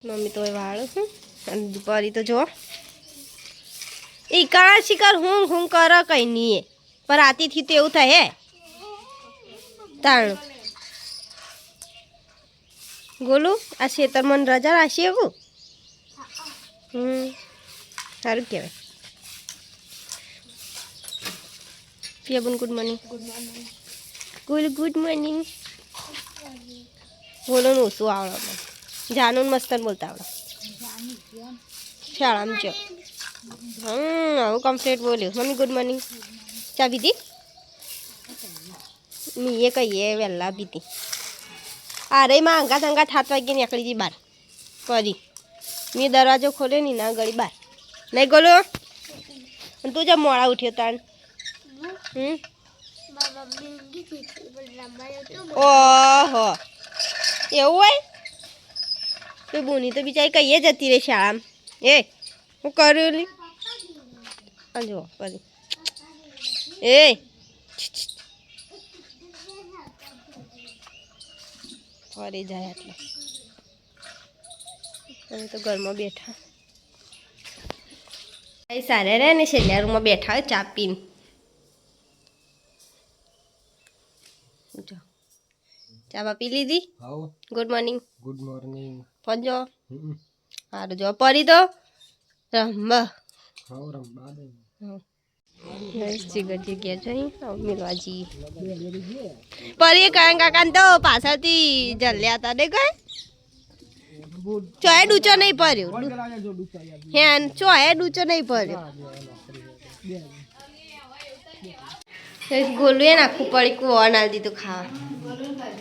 Mummy તો વાળ અને પરી તો જો એ કાળા શિકાર હું કર કઈ નહીં પણ રાતીથી તો એવું થાય હે તાણ ગોલું આ શેતર મન રજા રાશી એવું સારું કહેવાય. પિયાબુન ગુડ મોર્નિંગ. Good morning. બોલો ને ઓછું આવડે જાનું મસ્તન બોલતા આવડે શાળામાં જો આવું કમ્પ્લીટ બોલ્યું. Mummy good morning. ચા પીધી? મીએ કહીએ વહેલા પીધી. અરે માં અંગાત અંગાત 7 વાગે નીકળી જઈ બહાર ફરી મેં દરવાજો ખોલ્યો નહીં ના ગળી બહાર નહીં ગોલો. અને તું જબ મોડા ઉઠ્યો તાન ઓહો એવું હોય તો બોની તો બિચારી કહીએ જતી રહી શાળામાં. એ હું કર્યું લી જો ફરી એ ફરી જાય એટલે અમે તો ઘરમાં બેઠા સારે રે ને છેલ્લા રૂમમાં બેઠા હોય ચા પીને. ચા બા પી લીધી? Good morning. Good morning. Phone જો સારું જો પરી તો રમવા મિલવાજી પરી કાકા તો પાછળથી જલ્યા હતા ને કઈ ચોય ડૂચો નહીં પડ્યો હે ચોય ડૂચો નહીં પડ્યો. ગોલું એને આખું પડીકું અનાલ દીધું ખાવા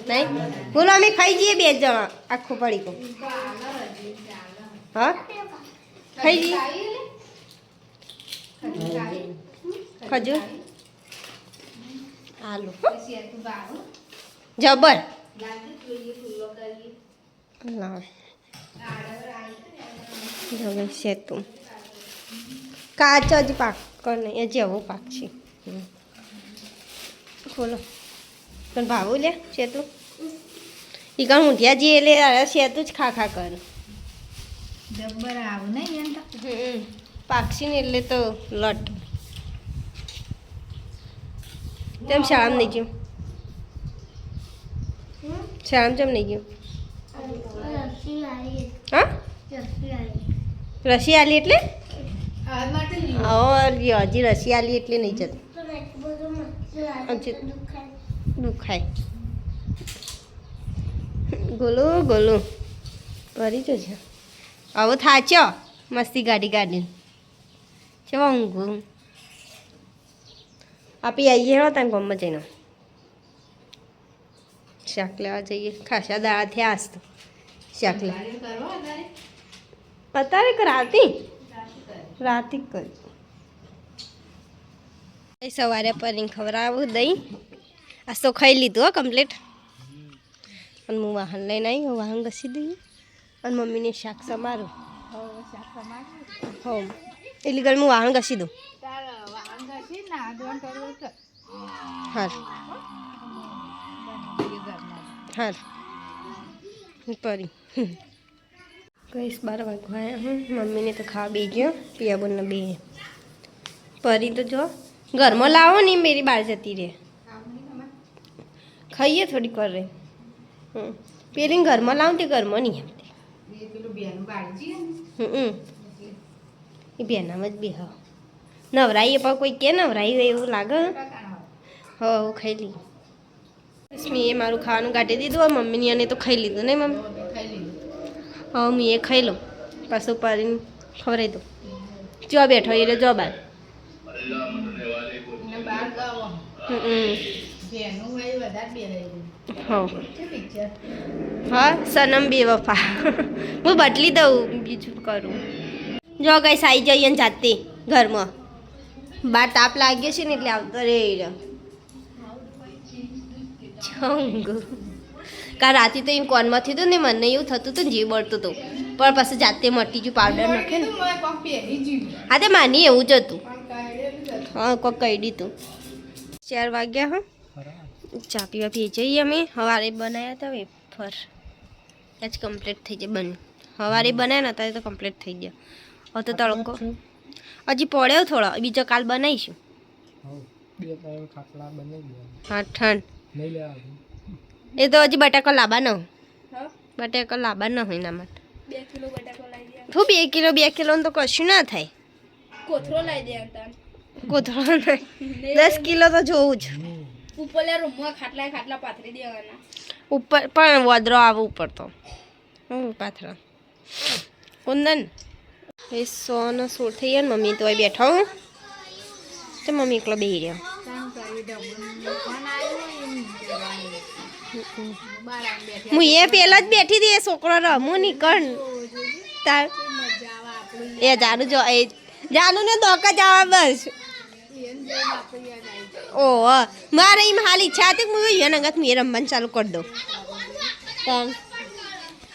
નહીં બોલો અમે ખાઈ જઈએ 2 જણા આખું પડીકું. હા ખાઈ જઈએ ખજૂર આલુ જબર જબર છે તું કાચ જ પાક ને એ જેવો પાક છે. બોલો પણ ભાવું લે શેતું એ કાં ઊંધિયા જઈએ એટલે શેતું જ ખા કર જબ્બર આવું નહીં પાક્ષી ને એટલે તો લટ તેમ શાળામાં નહીં ગયું શાળામાં કેમ નહીં ગયું? હા રસી આલી એટલે હજી રસી આલી એટલે નહીં જતું દુખાય. ગોલો ભરી જજો હવે થાચો મસ્તી ગાડી ચવા ઊંઘું આપી આવીએ હો તને ગમમાં જઈને શાક લેવા જઈએ. ખાસા દાડા થયા આજ તો શાક લેવા અત્યારે રાતી કરી સવારે પરીને ખવડાવું દહીં આ તો ખાઈ લીધું હો કમ્પ્લીટ. અને હું વાહન લઈને આવી વાહન ઘસી દઈએ અને મમ્મીને શાક સમારું હો એટલી ઘડી હું વાહન ઘસી દઉં. હાર પરી કઈશ 12 વાગવા મમ્મીને તો ખાવા બે ગયો પિયા બોલને બે પરી તો જો ઘરમાં લાવો ને મેરી બહાર જતી રહે ખાઈએ થોડીક વાર રહે પેલી ઘરમાં લાવું તે ઘરમાં નહીં આવતી એ બેનામાં જ બે હા નવરાઈએ પણ કોઈ કે નવરાઈ હોય એવું લાગે હો ખાઈ લઈ. મેં એ મારું ખાવાનું કાઢી દીધું હોય મમ્મીની અને તો ખાઈ લીધું નહીં મમ્મી? હા મેં એ ખાઈ લઉં પાછું પાડીને ખવડાવી દઉં. જો બેઠો એટલે જો બાર હા સનમ બેવફા હું બદલી દઉં બીજું કરું. જો કઈ સાઈ જઈએ ને જાતે ઘરમાં બાર તાપ લાગ્યો છે ને એટલે આવતો રે કા રાતે તો એમ કોનમાંથી હતું ને મને એવું થતું હતું ને જીવ બળતું હતું પણ પછી જાતે મટી ગયું પાવડર નાખે ને હા તે માની એવું જ હતું. હા કોક કહી દીધું. 4 વાગ્યા હા ચા પીવા પી જઈએ અમે સવારે બનાવ્યા હતા વેફર આજ કમ્પ્લીટ થઈ જાય બન સવારે બનાવે ને અત્યારે તો કમ્પ્લીટ થઈ ગયા. હવે તો તડકો હજી પડ્યો થોડો, બીજો કાલ બનાવીશું. હા ઠંડ એ તો હજી બટાકો લાવવા ન બટાકો લાવવા ન હોય એના માટે 2 કિલો બટાકો લાવી દે. શું 2 કિલો તો કશું ના થાય. કોથરો લાવી દે તાન. કોથળો નહીં, 10 કિલો તો જોવું જ. ઉપરલે રૂમમાં ખાટલા પાથરી દેવાના. ઉપર પણ વદરો આવે ઉપર તો પાથરા કુંદન એ 100 થઈ ગયા ને મમ્મી તો અહીં બેઠા હું તો મમ્મી એકલો બેહી રહ્યો. હું એ પેલા જ બેઠી હતી, એ છોકરો રમું નીકળ તાર એ જાનું જો એ જાનું ને દોકા જવા બસ. ઓહ મારે એમ હાલ ઈચ્છા હતી હું એને અંગત હું એ રમવાનું ચાલુ કરી દઉં.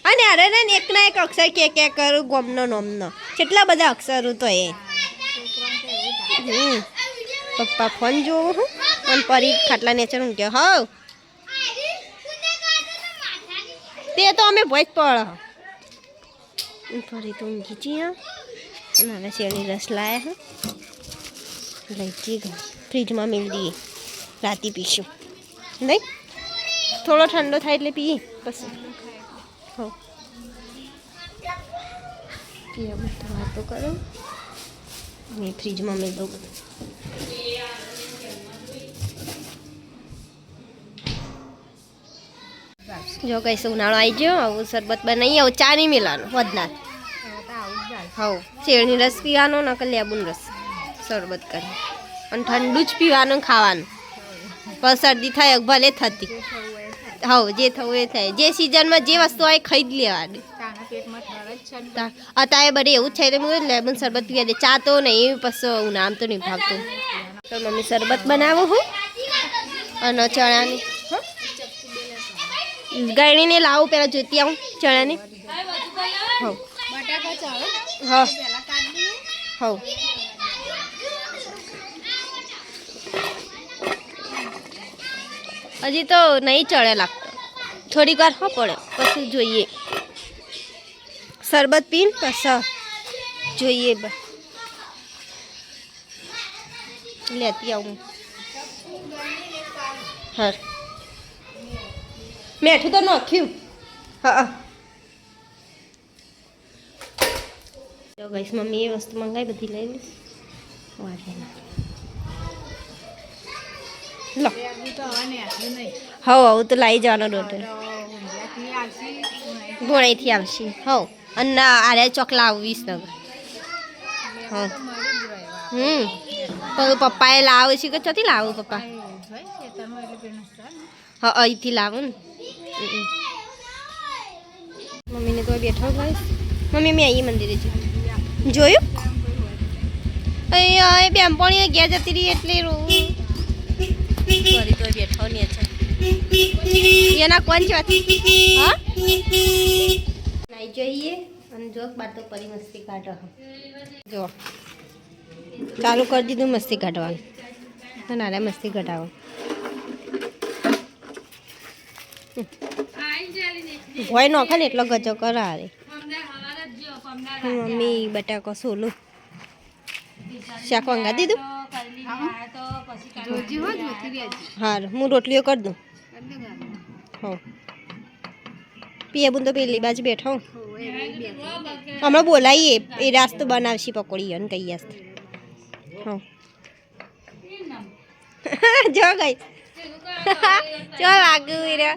અને અરે ને એકના એક અક્ષર કે કરું ગોમનો નોમનો કેટલા બધા અક્ષરો તો એ. પપ્પા ફોન જોવું હું અને પરી ખાટલા નેચર હું કે હવ તે તો અમે ભોજ પડ ફરી તો ઊંઘી છીએ અને હવે શેરડી રસ લાયા હે લઈ જઈએ ફ્રીજમાં મેળ દઈએ રાતે પીશું નહીં. થોડો ઠંડો થાય એટલે પીએ પછી હો પીએ બધું વાતો કરો મેં ફ્રીજમાં મેળ દઉં. જો કઈ ઉનાળો આવી ગયો આવું શરબત બનાવી આવું ચા નહીં મેળવાનું વધનાર હવ શેરણી રસ પીવાનો નકર લેબુનો રસ શરબત કરી અને ઠંડુ જ પીવાનું ખાવાનું. પણ શરદી થાય ભલે થતી હવ જે થવું એ થાય, જે સિઝનમાં જે વસ્તુ હોય ખાઈ જ લેવાની. અત્યારે બધે એવું જ છે હું લેબુન શરબત પીવા દે, ચા તો નહીં પછી ઉનાળામાં તો નહીં ભાવતું. તો મમ્મી શરબત બનાવું હું અને ચણાની ગળણીને લાવું પેલા જોતી આવું ચણાની. હવ હા હવ હજી તો નહીં ચડે લાગતો, થોડીક વાર હો પડે પછી જોઈએ શરબત પીને પછી જોઈએ. લેતી આવું હા મેઠું તો નાખ્યું. હા તો ગઈશ મમ્મી એ વસ્તુ મંગાવી બધી લઈ લઈશ લો. હવ તો લાવી જવાનો ડોટર ગોળાઈથી આવશે. હવ અને આરે ચોકલા આવું 20 નગર. હા પણ પપ્પાએ લાવે છે કે ચોથી લાવું પપ્પા? હા અહીંથી લાવું ને. મમ્મીને તો બેઠો ગઈશ. મમ્મી મેં અહીં મંદિરે જોયું અહીંયા એ બેનપણી ઘેર જતી રહી એટલે રોવું ફરી તો બેઠો ને છે એના કોણ છે હા નાઈ જોઈએ અને જો બાર તો પરી મસ્તી કાઢો જો ચાલુ કરી દીધું મસ્તી કાઢવાનું નાના મસ્તી ઘટાવો. ભોય નોખે ને એટલો ગજો કરાવે. મમ્મી બટાકો સોલું શાક વાંગા દીધું. હા હું રોટલીઓ કરી દઉં. હા પીએ બુન તો પેલી બાજુ બેઠો હમણાં બોલાવીએ એ રાસ તો બનાવશી પકોડી અને કહીએ. હા જો ગઈ ચો વાગ્યું રે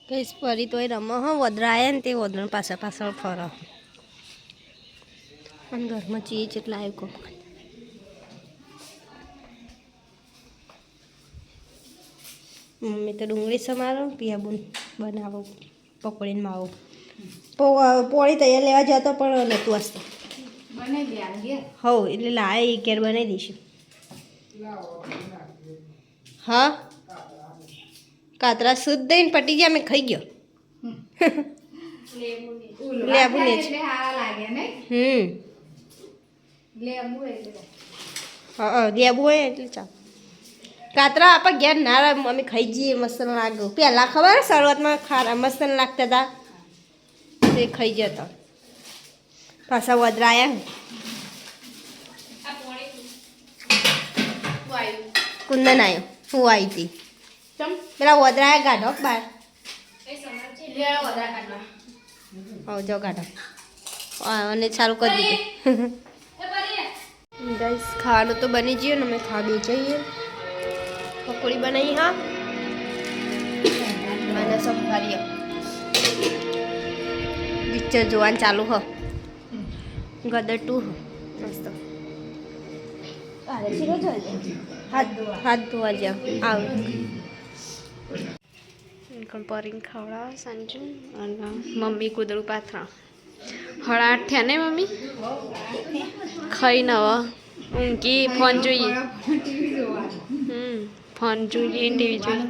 કઈ ફરી તોય રમો હા વદરા આવ્યા ને તે વદરા પાછળ પાછળ ફરો અને ઘરમાં ચીજ એટલા આવ્યો. મમ્મી તો ડુંગળી સમારો પિયાબુન બનાવો પકોડીને માવો પોળી તૈયાર લેવા જતો પણ નહોતું હસતું. હવ એટલે લાવે એ કેર બનાવી દઈશું. હા કાતરા શુદ્ધ દઈને પટી ગયા મેં ખાઈ ગયો. લેબુ ને હા લેબુ હોય એટલે ચાલ કાતરા આપણે ઘેર ના મમ્મી ખાઈ જઈએ મસ્ત લાગે પહેલાં ખબર શરૂઆતમાં ખારા મસ્ત લાગતા હતા તે ખાઈ જતા પાછા વદરાયા કુંદન આવ્યો હું આવી હતી પેલા વદરાયા ગાઢો બાર હવે જો ગાઢો અને ચાલુ કરી દીધું ગાઈસ ખાવાનું તો બની ગયું ને અમે ખાવા જઈએ પકોડી બનાવી હા અને સબ કરીએ પિક્ચર જોવાનું ચાલુ હ ગદર 2 મસ્ત હાથ ધોવા જાવ આવ પરીને ખવડાવે સાંજુ અને મમ્મી કૂદડું પાથરા 8:30 થયા ને મમ્મી ખાઈને હવે ઊંઘી ફોન જોઈએ ફોન જોઈએ ટીવી જોઈએ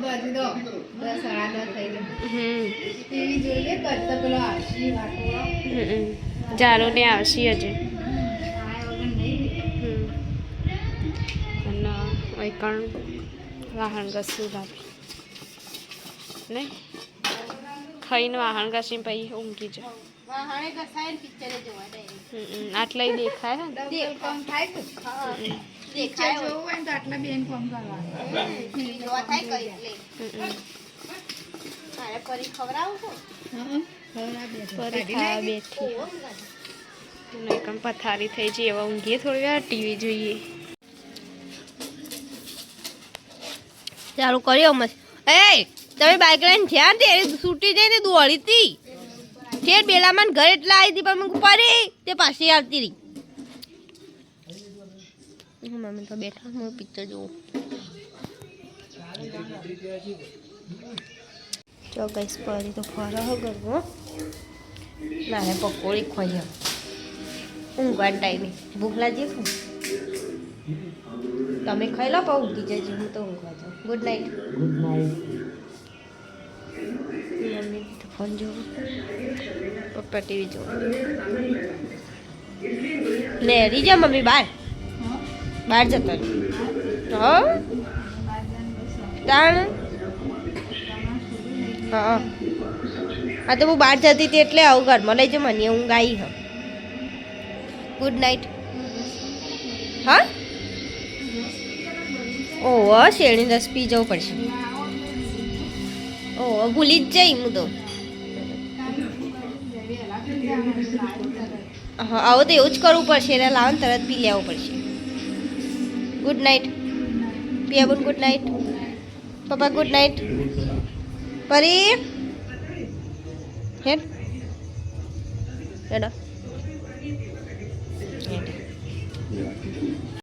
ચાલો ને આવશે હજુ અને કણ વાહન ઘસું લાવે નહીં ખાઈને વાહન ઘસીને પછી ઊંઘી જાય આટલા દેખાય પથારી થઈ જઈએ હવે ઊંઘીએ થોડી વાર ટીવી જોઈએ ચાલુ કર્યો મસ્ત એ તમે બાઇક લઈને જ્યાં તે છૂટી જઈને દોડી હતી ઠેર બેલામાં ઘર એટલા આવી હતી પણ મને પડી તે પાછી આવતી રહી મમ્મી તો બેઠા હું પિક્ચર જોઉં જો ગઈશ પરી તો ફરા હો ગરબો ના પકોડી ખોઈ ઊંઘવા ટાઈમે ભૂખ લાગી છું તમે ખાઈ લો પણ ઊંઘી જજો હું તો ઊંઘવા જાઉં ગુડ નાઇટ મમ્મી તો ફોન જોવું પપ્પા ટીવી જોવું લે રીજા મમ્મી બહાર જતો હો તાણ હા આ તો હું બહાર જતી હતી એટલે આવું ઘરમાં લઈ જાઉં મને ઊંઘ આવી હ ગુડ નાઇટ હા ઓહો શેરણી રસ પી જવું પડશે ઓહો ભૂલી જ જઈ હું તો હા આવું તો એવું જ કરવું પડશે એટલે લાવો ને તરત પી લેવું પડશે ગુડ નાઇટ પિયાબુન ગુડ નાઇટ પપ્પા ગુડ નાઇટ પરી હેડ હેડો